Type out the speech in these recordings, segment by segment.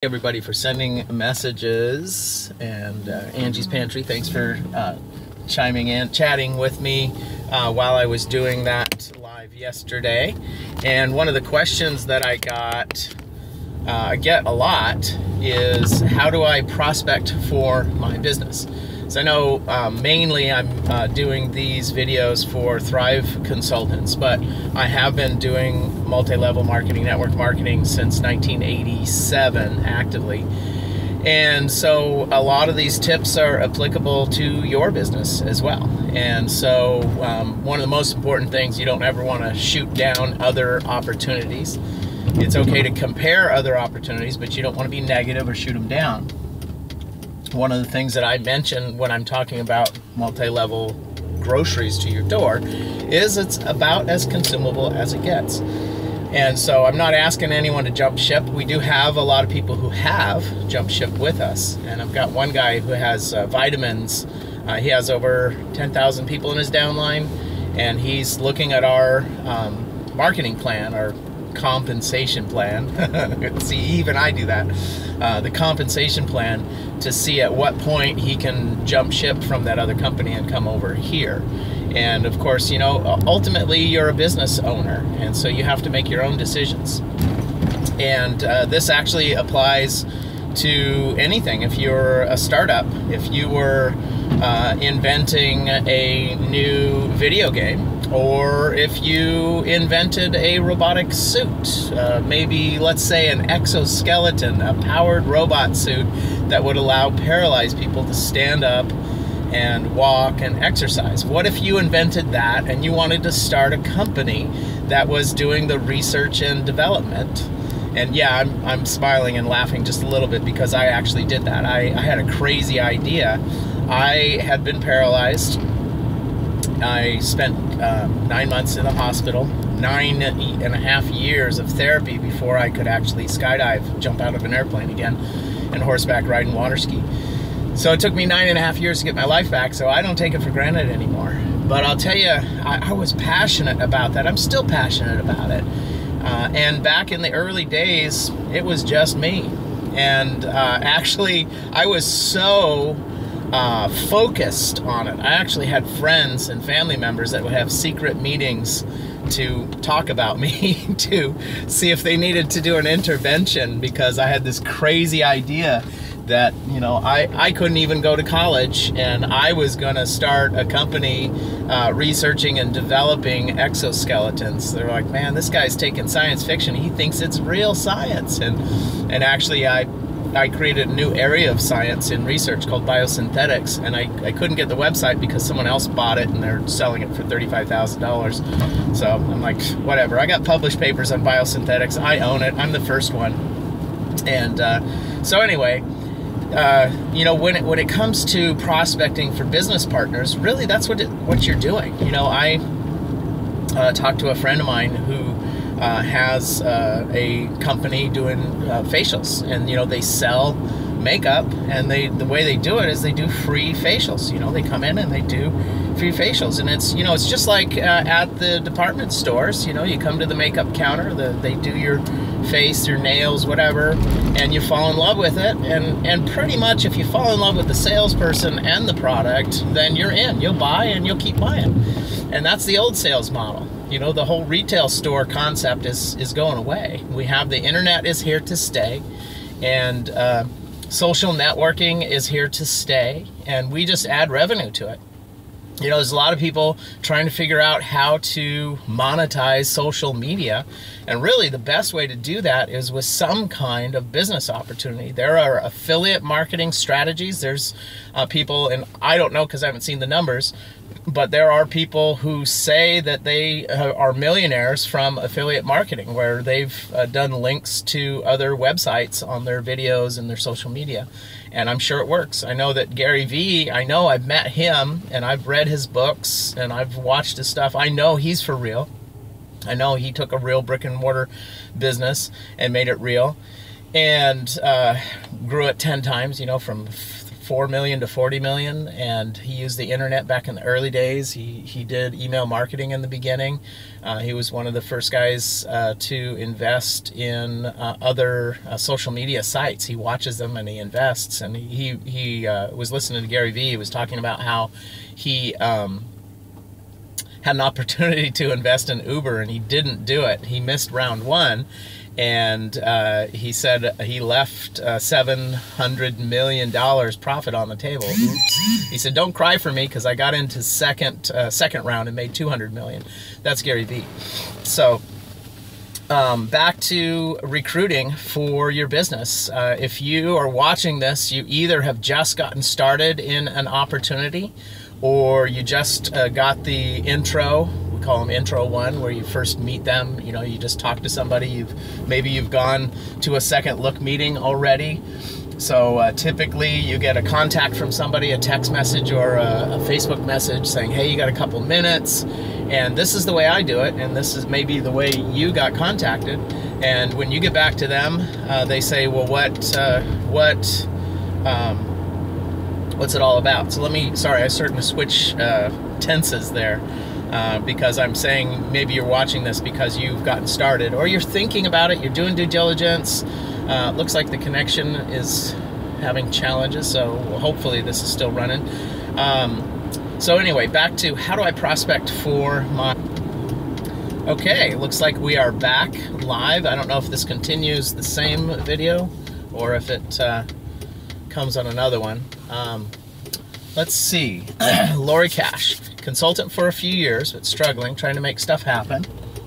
Everybody for sending messages, and Angie's Pantry, thanks for chiming in, chatting with me while I was doing that live yesterday. And one of the questions that I get a lot is, how do I prospect for my business? So I know mainly I'm doing these videos for Thrive Consultants, but I have been doing multi-level marketing, network marketing since 1987 actively. And so a lot of these tips are applicable to your business as well. And so one of the most important things, you don't ever want to shoot down other opportunities. It's okay to compare other opportunities, but you don't want to be negative or shoot them down. One of the things that I mention when I'm talking about multi-level groceries to your door is it's about as consumable as it gets. And so I'm not asking anyone to jump ship. We do have a lot of people who have jumped ship with us. And I've got one guy who has vitamins. He has over 10,000 people in his downline, and he's looking at our marketing plan, our compensation plan. See, even I do that. The compensation plan, to see at what point he can jump ship from that other company and come over here. And of course, you know, ultimately you're a business owner, and so you have to make your own decisions. And this actually applies to anything. If you're a startup, if you were inventing a new video game, or if you invented a robotic suit, maybe let's say an exoskeleton, a powered robot suit that would allow paralyzed people to stand up and walk and exercise. What if you invented that and you wanted to start a company that was doing the research and development? And yeah, I'm smiling and laughing just a little bit because I actually did that. I had a crazy idea. I had been paralyzed. I spent 9 months in the hospital, 9.5 years of therapy before I could actually skydive, jump out of an airplane again, and horseback ride and water ski. So it took me 9.5 years to get my life back, so I don't take it for granted anymore. But I'll tell you, I was passionate about that. I'm still passionate about it. And back in the early days, it was just me. And actually, I was so focused on it. I actually had friends and family members that would have secret meetings to talk about me, to see if they needed to do an intervention, because I had this crazy idea that, you know, I couldn't even go to college, and I was gonna start a company researching and developing exoskeletons. They're like, man, this guy's taking science fiction, he thinks it's real science. And actually I created a new area of science in research called biosynthetics, and I couldn't get the website because someone else bought it and they're selling it for $35,000. So I'm like, whatever. I got published papers on biosynthetics. I own it. I'm the first one. And so anyway, you know, when it comes to prospecting for business partners, really that's what you're doing. You know, I talked to a friend of mine who has a company doing facials, and you know, they sell makeup, and the way they do it is they do free facials. You know, they come in and they do free facials, and it's, you know, it's just like at the department stores. You know, you come to the makeup counter, they do your face, your nails, whatever, and you fall in love with it, and pretty much if you fall in love with the salesperson and the product, then you're in. You'll buy and you'll keep buying. And that's the old sales model. You know, the whole retail store concept is going away. We have the internet is here to stay, and social networking is here to stay, and we just add revenue to it. You know, there's a lot of people trying to figure out how to monetize social media, and really the best way to do that is with some kind of business opportunity. There are affiliate marketing strategies. There's people, and I don't know because I haven't seen the numbers, but there are people who say that they are millionaires from affiliate marketing, where they've done links to other websites on their videos and their social media. And I'm sure it works. I know that Gary Vee, I know I've met him, and I've read his books, and I've watched his stuff. I know he's for real. I know he took a real brick and mortar business and made it real, and grew it 10 times, you know, from 4 million to 40 million, and he used the internet back in the early days. He did email marketing in the beginning. He was one of the first guys to invest in other social media sites. He watches them and he invests, and he was listening to Gary Vee. He was talking about how he had an opportunity to invest in Uber and he didn't do it. He missed round one, and he said he left $700 million profit on the table. Oops. He said, don't cry for me, because I got into second round and made $200 million. That's Gary Vee. So back to recruiting for your business. If you are watching this, you either have just gotten started in an opportunity, or you just got the intro. We call them intro one, where you first meet them. You know, you just talk to somebody. Maybe you've gone to a second look meeting already. So typically you get a contact from somebody, a text message or a Facebook message saying, hey, you got a couple minutes, and this is the way I do it, and this is maybe the way you got contacted. And when you get back to them, they say, well, what's it all about? So sorry, I started to switch tenses there because I'm saying maybe you're watching this because you've gotten started, or you're thinking about it, you're doing due diligence. Looks like the connection is having challenges, so hopefully this is still running. So anyway, back to how do I prospect for my... Okay, looks like we are back live. I don't know if this continues the same video or if it comes on another one. Let's see. Lori Cash, consultant for a few years, but struggling, trying to make stuff happen.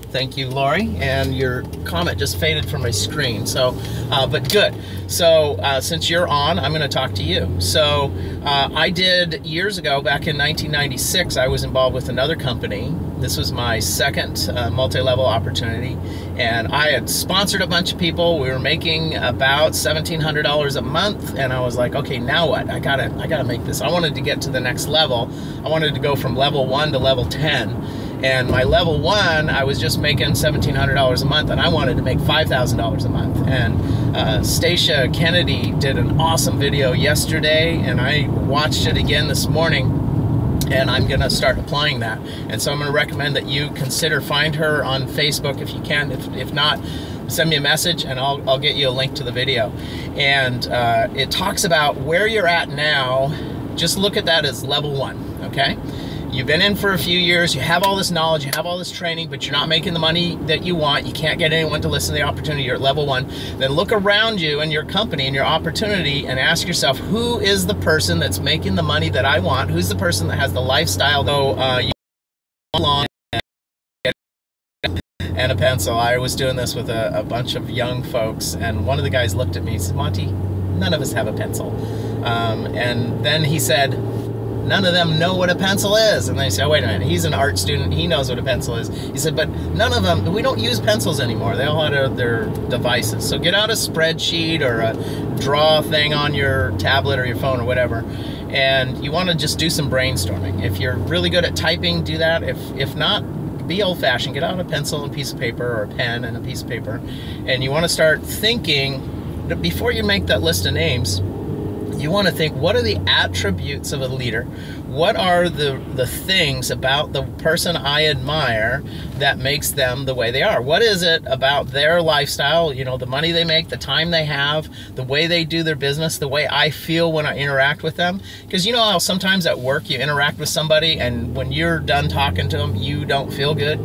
Thank you, Lori. And your comment just faded from my screen. So, but good. So since you're on, I'm going to talk to you. So I did years ago, back in 1996, I was involved with another company. This was my second multi-level opportunity, and I had sponsored a bunch of people. We were making about $1,700 a month, and I was like, okay, now what? I gotta make this. I wanted to get to the next level. I wanted to go from level 1 to level 10. And my level 1, I was just making $1,700 a month, and I wanted to make $5,000 a month. And Stacia Kennedy did an awesome video yesterday, and I watched it again this morning, and I'm gonna start applying that. And so I'm gonna recommend that you find her on Facebook if you can. If not, send me a message and I'll get you a link to the video. And it talks about where you're at now. Just look at that as level 1, okay? You've been in for a few years, you have all this knowledge, you have all this training, but you're not making the money that you want. You can't get anyone to listen to the opportunity. You're at level 1. Then look around you and your company and your opportunity and ask yourself, who is the person that's making the money that I want? Who's the person that has the lifestyle? So you along and a pencil. I was doing this with a bunch of young folks, and one of the guys looked at me and said, Monty, none of us have a pencil. And then he said, none of them know what a pencil is. And they say, oh, wait a minute, he's an art student, he knows what a pencil is. He said, but none of them, we don't use pencils anymore. They all have their devices. So get out a spreadsheet or a draw thing on your tablet or your phone or whatever, and you want to just do some brainstorming. If you're really good at typing, do that. If not, be old-fashioned. Get out a pencil and a piece of paper, or a pen and a piece of paper, and you want to start thinking, before you make that list of names, you want to think, what are the attributes of a leader? What are the things about the person I admire that makes them the way they are? What is it about their lifestyle, you know, the money they make, the time they have, the way they do their business, the way I feel when I interact with them? Because you know how sometimes at work you interact with somebody and when you're done talking to them, you don't feel good?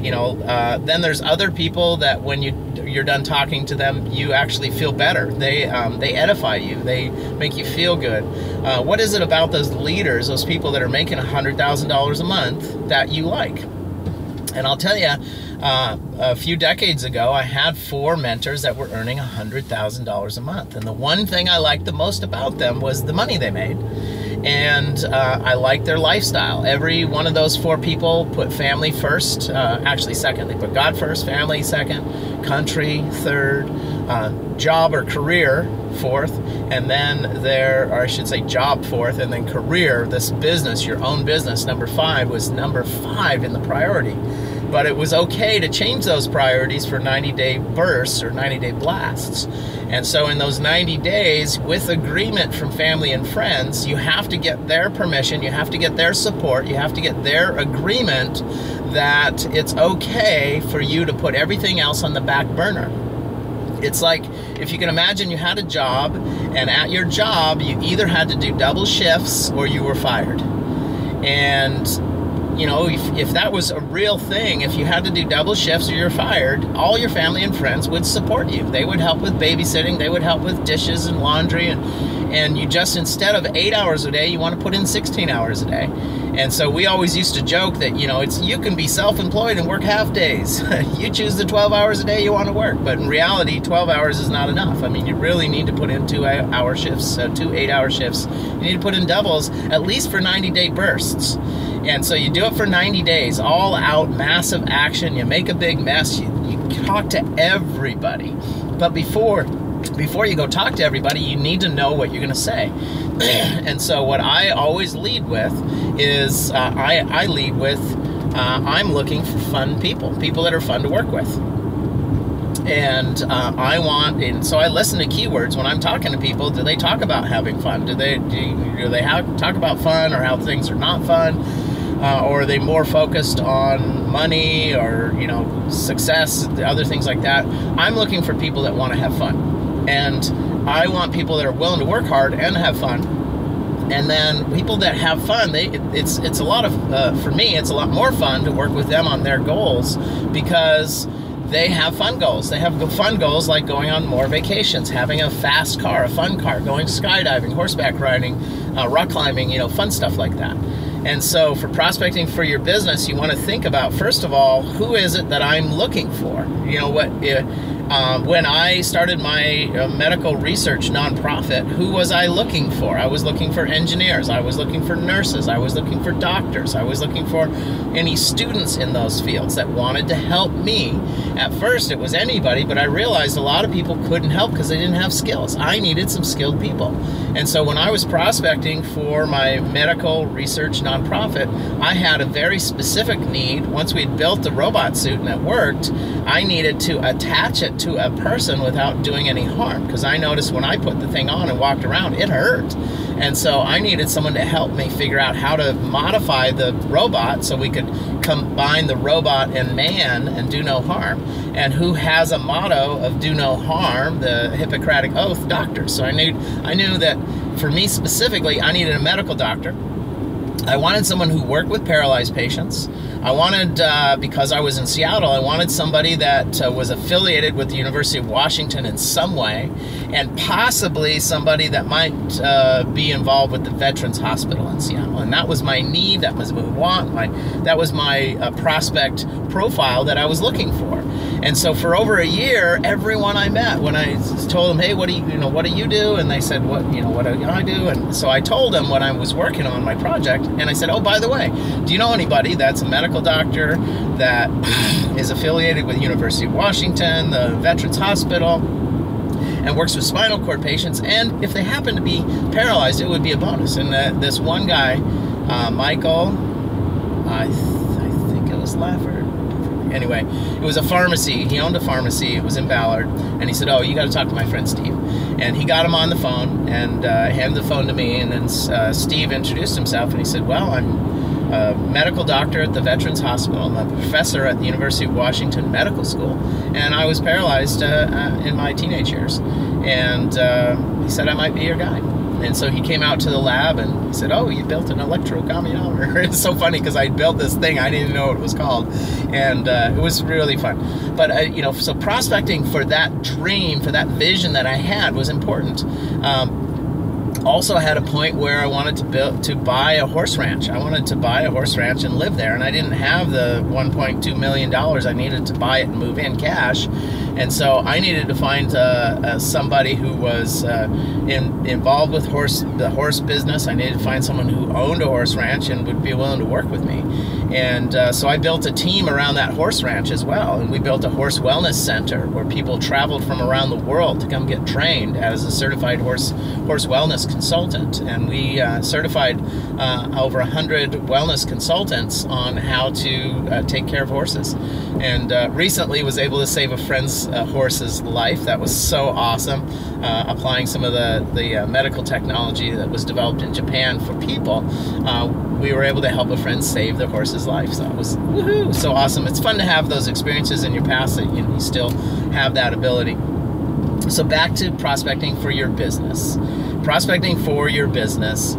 Then there's other people that when you're done talking to them, you actually feel better. They edify you. They make you feel good. What is it about those leaders, those people that are making $100,000 a month that you like? And I'll tell you, a few decades ago, I had 4 mentors that were earning $100,000 a month. And the one thing I liked the most about them was the money they made. And I liked their lifestyle. Every one of those 4 people put family first, actually second. They put God first, family second, country third, job or career fourth, and then job fourth, and then career, this business, your own business, number 5 was number 5 in the priority. but it was okay to change those priorities for 90-day bursts or 90-day blasts. And so in those 90 days, with agreement from family and friends, you have to get their permission, you have to get their support, you have to get their agreement that it's okay for you to put everything else on the back burner. It's like, if you can imagine, you had a job, and at your job, you either had to do double shifts or you were fired. And you know, if that was a real thing, if you had to do double shifts or you're fired, all your family and friends would support you. They would help with babysitting, they would help with dishes and laundry, and you just, instead of 8 hours a day, you want to put in 16 hours a day. And so we always used to joke that, you know, you can be self-employed and work half days. You choose the 12 hours a day you want to work, but in reality, 12 hours is not enough. I mean, you really need to put in 2-hour shifts, 2 8-hour shifts. You need to put in doubles, at least for 90-day bursts. And so you do it for 90 days, all out, massive action. You make a big mess. You talk to everybody. But before you go talk to everybody, you need to know what you're going to say. And so what I always lead with is, I lead with, I'm looking for fun people that are fun to work with. And so I listen to keywords when I'm talking to people. Do they talk about having fun? Do they talk about fun, or how things are not fun? Or are they more focused on money, or, you know, success, other things like that? I'm looking for people that want to have fun. And I want people that are willing to work hard and have fun. And then people that have fun, it's a lot of, for me, it's a lot more fun to work with them on their goals, because they have fun goals. They have fun goals like going on more vacations, having a fast car, a fun car, going skydiving, horseback riding, rock climbing, you know, fun stuff like that. And so for prospecting for your business, you want to think about, first of all, who is it that I'm looking for? You know, when I started my medical research nonprofit, who was I looking for? I was looking for engineers. I was looking for nurses. I was looking for doctors. I was looking for any students in those fields that wanted to help me. At first, it was anybody, but I realized a lot of people couldn't help because they didn't have skills. I needed some skilled people. And so when I was prospecting for my medical research nonprofit, I had a very specific need. Once we'd built the robot suit and it worked, I needed to attach it to a person without doing any harm, because I noticed when I put the thing on and walked around, it hurt. And so I needed someone to help me figure out how to modify the robot so we could combine the robot and man and do no harm. And who has a motto of do no harm, the Hippocratic Oath? Doctors. So I knew that for me specifically, I needed a medical doctor. I wanted someone who worked with paralyzed patients. I wanted, because I was in Seattle, I wanted somebody that was affiliated with the University of Washington in some way, and possibly somebody that might be involved with the Veterans Hospital in Seattle. And that was my need, that was my want, that was my prospect profile that I was looking for. And so for over a year, everyone I met, when I told them, hey, what do you do? And they said, what do I do? And so I told them what I was working on, my project, and I said, oh, by the way, do you know anybody that's a medical doctor that is affiliated with the University of Washington, the Veterans Hospital, and works with spinal cord patients? And if they happen to be paralyzed, it would be a bonus. And this one guy, Michael, I think it was Lafford. Anyway, it was a pharmacy. He owned a pharmacy. It was in Ballard. And he said, oh, you got to talk to my friend Steve. And he got him on the phone and handed the phone to me. And then Steve introduced himself, and he said, well, I'm a medical doctor at the Veterans Hospital. I'm a professor at the University of Washington Medical School. And I was paralyzed in my teenage years. And he said, I might be your guy. And so he came out to the lab and he said, oh, you built an electrocardiometer. It's so funny because I built this thing, I didn't even know what it was called. And it was really fun. But, so prospecting for that dream, for that vision that I had was important. Also had a point where I wanted to buy a horse ranch. I wanted to buy a horse ranch and live there, and I didn't have the $1.2 million I needed to buy it and move in cash. And so I needed to find somebody who was involved with the horse business. I needed to find someone who owned a horse ranch and would be willing to work with me. And so I built a team around that horse ranch as well. And we built a horse wellness center where people traveled from around the world to come get trained as a certified horse wellness consultant. And we certified over 100 wellness consultants on how to take care of horses. And recently was able to save a friend's horse's life. That was so awesome. Applying some of the medical technology that was developed in Japan for people, we were able to help a friend save their horse's life. So it was woohoo, so awesome. It's fun to have those experiences in your past that you still have that ability. So back to prospecting for your business. Prospecting for your business,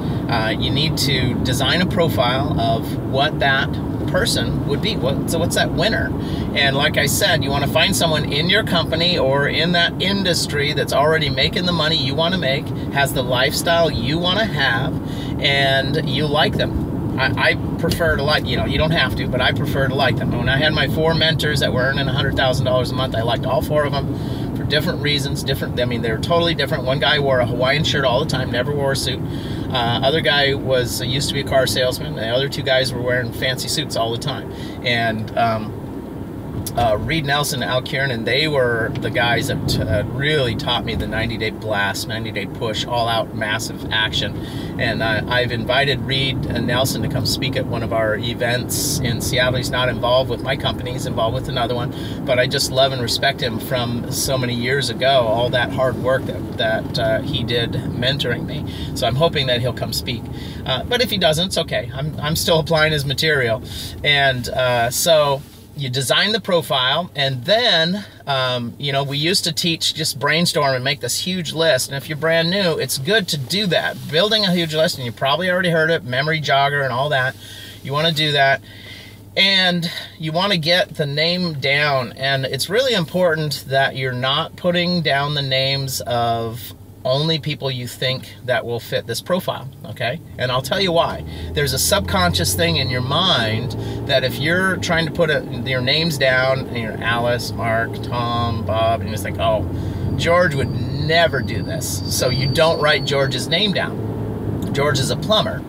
you need to design a profile of what that person would be. So what's that winner? And like I said, you want to find someone in your company or in that industry that's already making the money you want to make, has the lifestyle you want to have, and you like them. I prefer to like, you don't have to, but I prefer to like them. When I had my 4 mentors that were earning $100,000 a month, I liked all 4 of them for different reasons. I mean, they were totally different. One guy wore a Hawaiian shirt all the time, never wore a suit. Other guy used to be a car salesman. The other 2 guys were wearing fancy suits all the time. And Reed Nelson and Al Kiernan, they were the guys that really taught me the 90-day blast, 90-day push, all-out massive action. And I've invited Reed Nelson to come speak at one of our events in Seattle. He's not involved with my company, he's involved with another one, but I just love and respect him from so many years ago, all that hard work that he did mentoring me. So I'm hoping that he'll come speak. But if he doesn't, it's okay. I'm still applying his material. And so you design the profile, and then, we used to teach just brainstorm and make this huge list. And if you're brand new, it's good to do that. Building a huge list, and you probably already heard it, memory jogger and all that. You want to do that. And you want to get the name down. And it's really important that you're not putting down the names of only people you think that will fit this profile, okay? And I'll tell you why. There's a subconscious thing in your mind that if you're trying to put your names down, and you're Alice, Mark, Tom, Bob, and it's like, oh, George would never do this. So you don't write George's name down. George is a plumber.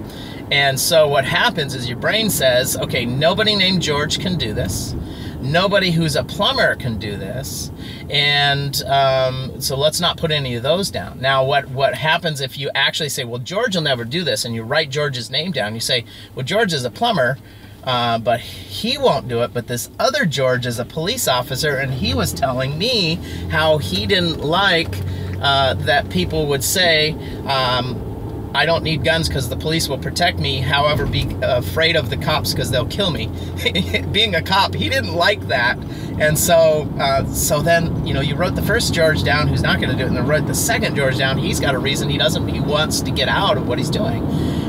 And so what happens is your brain says, okay, nobody named George can do this. Nobody who's a plumber can do this, and so let's not put any of those down. Now, what happens if you actually say, well, George will never do this, and you write George's name down? You say, well, George is a plumber, but he won't do it, but this other George is a police officer, and he was telling me how he didn't like that people would say, I don't need guns because the police will protect me. However, be afraid of the cops because they'll kill me. Being a cop, he didn't like that. And so then, you wrote the first George down who's not going to do it, and then wrote the second George down. He's got a reason he wants to get out of what he's doing.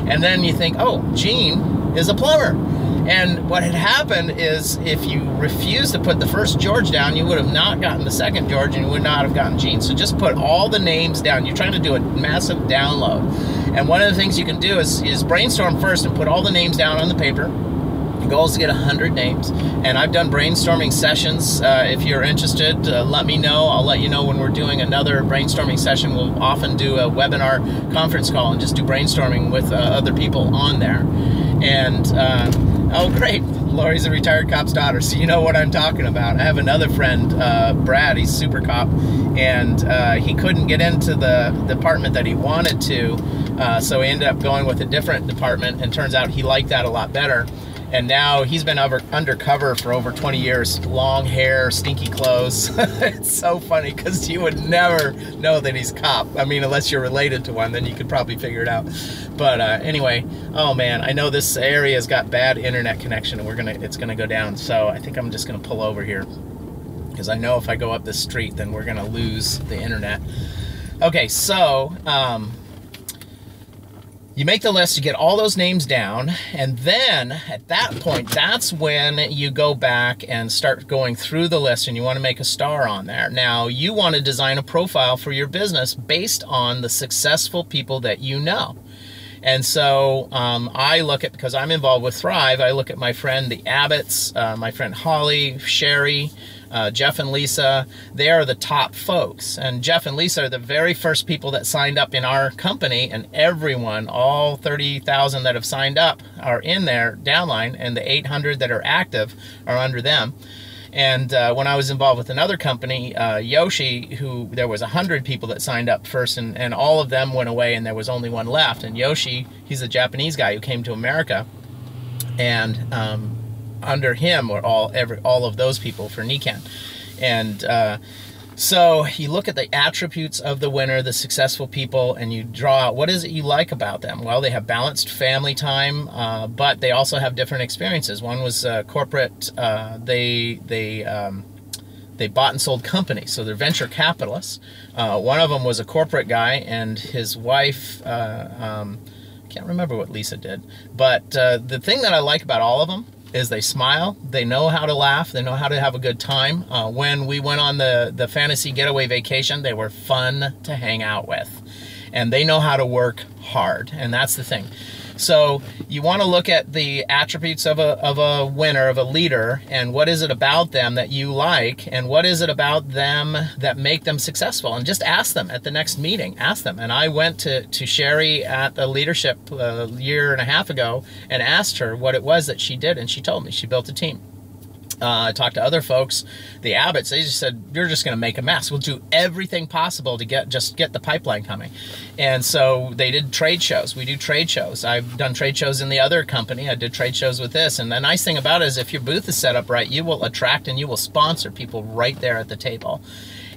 And then you think, oh, Gene is a plumber. And what had happened is if you refused to put the first George down, you would have not gotten the second George, and you would not have gotten Gene. So just put all the names down. You're trying to do a massive download. And one of the things you can do is brainstorm first and put all the names down on the paper. The goal is to get 100 names. And I've done brainstorming sessions. If you're interested, let me know. I'll let you know when we're doing another brainstorming session. We'll often do a webinar conference call and just do brainstorming with other people on there. And oh, great. Lori's a retired cop's daughter, so you know what I'm talking about. I have another friend, Brad, he's super cop, and he couldn't get into the department that he wanted to, so he ended up going with a different department, and turns out he liked that a lot better. And now he's been undercover for over 20 years. Long hair, stinky clothes. It's so funny because you would never know that he's a cop. I mean, unless you're related to one, then you could probably figure it out. But anyway, oh man, I know this area's got bad internet connection, and it's gonna go down. So I think I'm just gonna pull over here because I know if I go up this street, then we're gonna lose the internet. Okay, so you make the list, you get all those names down, and then at that point, that's when you go back and start going through the list, and you want to make a star on there. Now, you want to design a profile for your business based on the successful people that you know. And so I look at, because I'm involved with Thrive, I look at my friend, the Abbotts, my friend Holly, Sherry, Jeff and Lisa, they are the top folks. And Jeff and Lisa are the very first people that signed up in our company, and everyone, all 30,000 that have signed up are in their downline, and the 800 that are active are under them. And when I was involved with another company, Yoshi, who there was 100 people that signed up first, and all of them went away, and there was only one left. And Yoshi, he's a Japanese guy who came to America, and under him were all of those people for Nikan. And so you look at the attributes of the winner, the successful people, and you draw out what is it you like about them. Well, they have balanced family time, but they also have different experiences. One was corporate. They bought and sold companies, so they're venture capitalists. One of them was a corporate guy, and his wife, can't remember what Lisa did, but the thing that I like about all of them is they smile, they know how to laugh, they know how to have a good time. When we went on the fantasy getaway vacation, they were fun to hang out with. And they know how to work hard, and that's the thing. So you want to look at the attributes of a winner, of a leader, and what is it about them that you like, and what is it about them that make them successful, and just ask them at the next meeting. Ask them. And I went to Sherry at the leadership a year and a half ago and asked her what it was that she did, and she told me she built a team. I talked to other folks, the Abbotts, they just said, you're just going to make a mess. We'll do everything possible to get the pipeline coming. And so they did trade shows. We do trade shows. I've done trade shows in the other company. I did trade shows with this. And the nice thing about it is if your booth is set up right, you will attract and you will sponsor people right there at the table.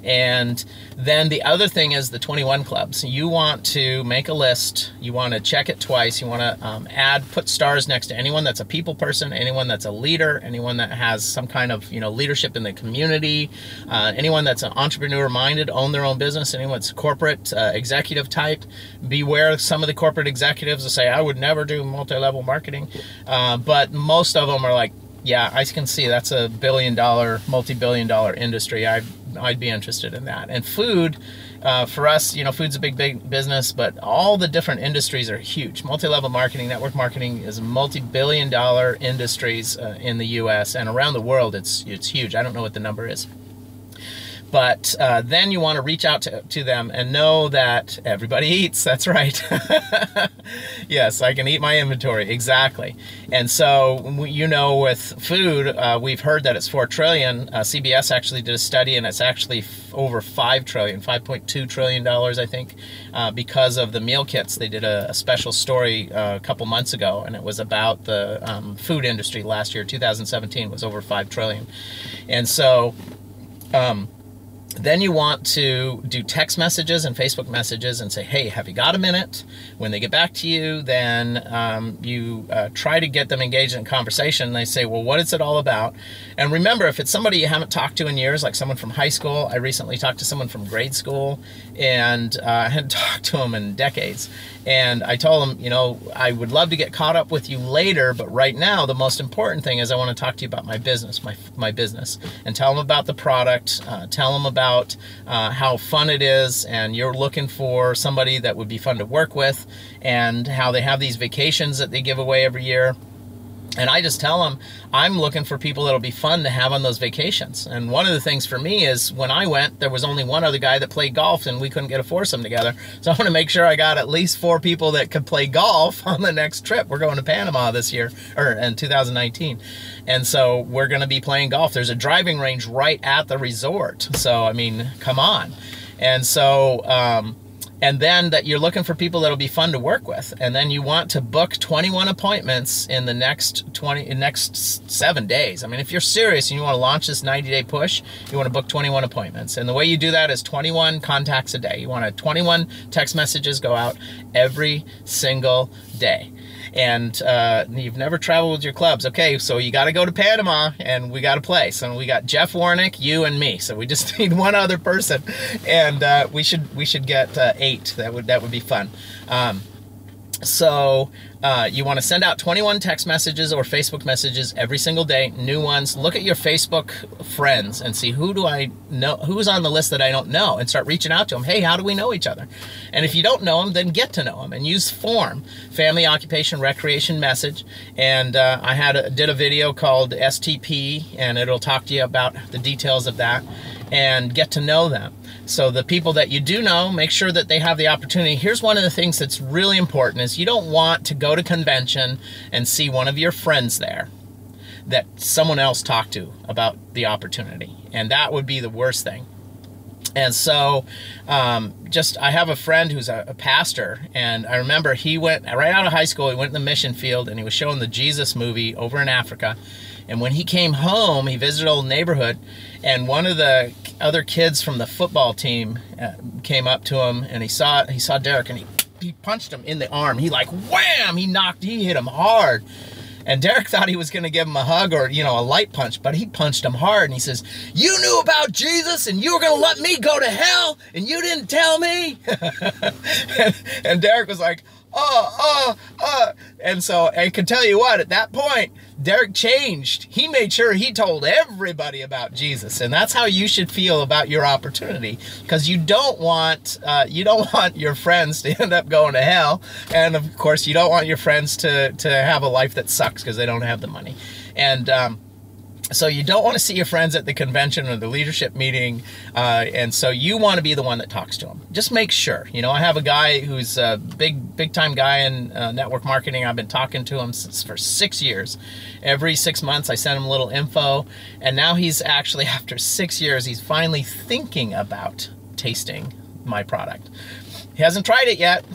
And then the other thing is the 21 clubs. You want to make a list. You want to check it twice. You want to put stars next to anyone that's a people person, anyone that's a leader, anyone that has some kind of leadership in the community, anyone that's an entrepreneur-minded, own their own business, anyone that's corporate executive type. Beware, some of the corporate executives will say, I would never do multi-level marketing, but most of them are like, yeah, I can see that's a billion-dollar, multi-billion-dollar industry. I'd be interested in that. And food, for us, food's a big business, but all the different industries are huge. Multi-level marketing, network marketing is multi-billion-dollar industries in the U.S. and around the world. It's huge. I don't know what the number is. But then you want to reach out to them and know that everybody eats. That's right. Yes, I can eat my inventory. Exactly. And so, with food, we've heard that it's 4 trillion. CBS actually did a study, and it's actually over 5 trillion, $5.2 trillion, I think, because of the meal kits. They did a special story a couple months ago, and it was about the food industry last year. 2017 was over 5 trillion. And so, then you want to do text messages and Facebook messages and say, hey, have you got a minute? When they get back to you, then you try to get them engaged in conversation. They say, well, what is it all about? And remember, if it's somebody you haven't talked to in years, like someone from high school, I recently talked to someone from grade school, and I hadn't talked to them in decades. And I told them, I would love to get caught up with you later, but right now, the most important thing is I want to talk to you about my business, my business, and tell them about the product, tell them about how fun it is, and you're looking for somebody that would be fun to work with, and how they have these vacations that they give away every year. And I just tell them, I'm looking for people that'll be fun to have on those vacations. And one of the things for me is when I went, there was only one other guy that played golf, and we couldn't get a foursome together. So I want to make sure I got at least 4 people that could play golf on the next trip. We're going to Panama this year, or in 2019. And so we're going to be playing golf. There's a driving range right at the resort. So, I mean, come on. And so, and then that you're looking for people that'll be fun to work with. And then you want to book 21 appointments in the next 7 days. I mean, if you're serious and you want to launch this 90-day push, you want to book 21 appointments. And the way you do that is 21 contacts a day. You want to 21 text messages go out every single day. And you've never traveled with your clubs. Okay, so you got to go to Panama, and we got to play. So we got Jeff Warnick, you, and me. So we just need one other person, and we should get 8. That would be fun. So you want to send out 21 text messages or Facebook messages every single day, new ones. Look at your Facebook friends and see who do I know, who's on the list that I don't know, and start reaching out to them. Hey, how do we know each other? And if you don't know them, then get to know them and use FORM, family, occupation, recreation, message. And I did a video called STP, and it'll talk to you about the details of that and get to know them. So the people that you do know, make sure that they have the opportunity. Here's one of the things that's really important is you don't want to go to convention and see one of your friends there that someone else talked to about the opportunity. And that would be the worst thing. And so I have a friend who's a pastor, and I remember he went right out of high school, he went in the mission field, and he was showing the Jesus movie over in Africa. And when he came home, he visited an old neighborhood, and one of the other kids from the football team came up to him, and he saw Derek, and he punched him in the arm. He like wham! He hit him hard. And Derek thought he was going to give him a hug or, you know, a light punch, but he punched him hard. And he says, "You knew about Jesus and you were going to let me go to hell and you didn't tell me?" and Derek was like, And so I can tell you what, at that point, Derek changed. He made sure he told everybody about Jesus. And that's how you should feel about your opportunity, because you don't want your friends to end up going to hell. And of course, you don't want your friends to have a life that sucks because they don't have the money. And so you don't want to see your friends at the convention or the leadership meeting, and so you want to be the one that talks to them. Just make sure. You know, I have a guy who's a big time guy in network marketing. I've been talking to him for 6 years. Every 6 months I send him a little info, and now he's actually, after 6 years, he's finally thinking about tasting my product. He hasn't tried it yet,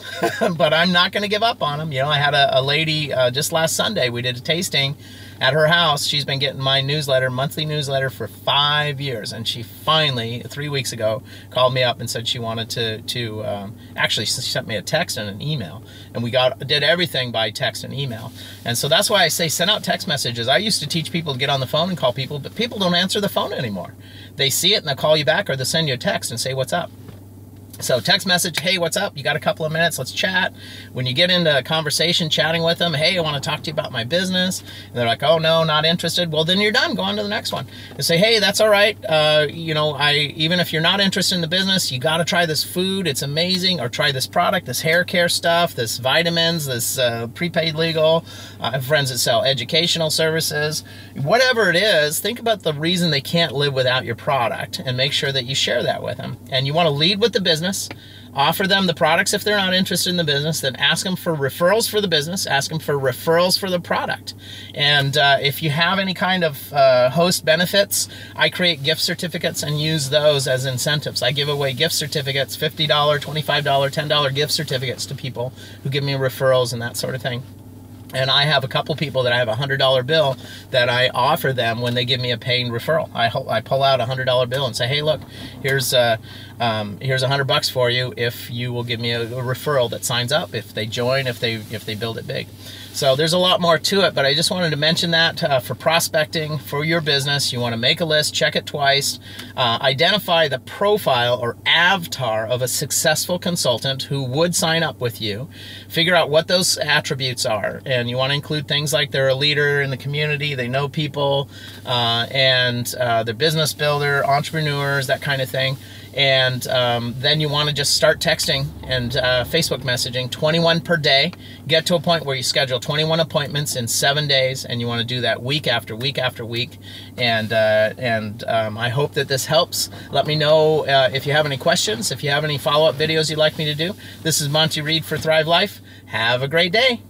but I'm not going to give up on him. You know, I had a lady just last Sunday, we did a tasting at her house. She's been getting my monthly newsletter for 5 years, and she finally, 3 weeks ago, called me up and said she wanted to actually, she sent me a text and an email, and we did everything by text and email. And so that's why I say send out text messages. I used to teach people to get on the phone and call people, but people don't answer the phone anymore. They see it and they'll call you back, or they'll send you a text and say, "What's up?" So text message, "Hey, what's up? You got a couple of minutes? Let's chat." When you get into a conversation, chatting with them, "Hey, I want to talk to you about my business." And they're like, "Oh, no, not interested." Well, then you're done. Go on to the next one. And say, "Hey, that's all right. You know, even if you're not interested in the business, you got to try this food. It's amazing. Or try this product, this hair care stuff, this vitamins, this prepaid legal." I have friends that sell educational services. Whatever it is, think about the reason they can't live without your product and make sure that you share that with them. And you want to lead with the business. Offer them the products if they're not interested in the business. Then ask them for referrals for the business. Ask them for referrals for the product. And if you have any kind of host benefits, I create gift certificates and use those as incentives. I give away gift certificates, $50, $25, $10 gift certificates to people who give me referrals and that sort of thing. And I have a couple people that I have a $100 bill that I offer them when they give me a paying referral. I pull out a $100 bill and say, "Hey, look, here's $100 for you if you will give me a referral that signs up, if they join, if they build it big." So there's a lot more to it, but I just wanted to mention that for prospecting for your business, you want to make a list, check it twice, identify the profile or avatar of a successful consultant who would sign up with you, figure out what those attributes are, and you want to include things like they're a leader in the community, they know people, and they're business builder, entrepreneurs, that kind of thing. And then you want to just start texting and Facebook messaging, 21 per day. Get to a point where you schedule 21 appointments in 7 days, and you want to do that week after week after week. And I hope that this helps. Let me know if you have any questions, if you have any follow-up videos you'd like me to do. This is Monty Reed for Thrive Life. Have a great day.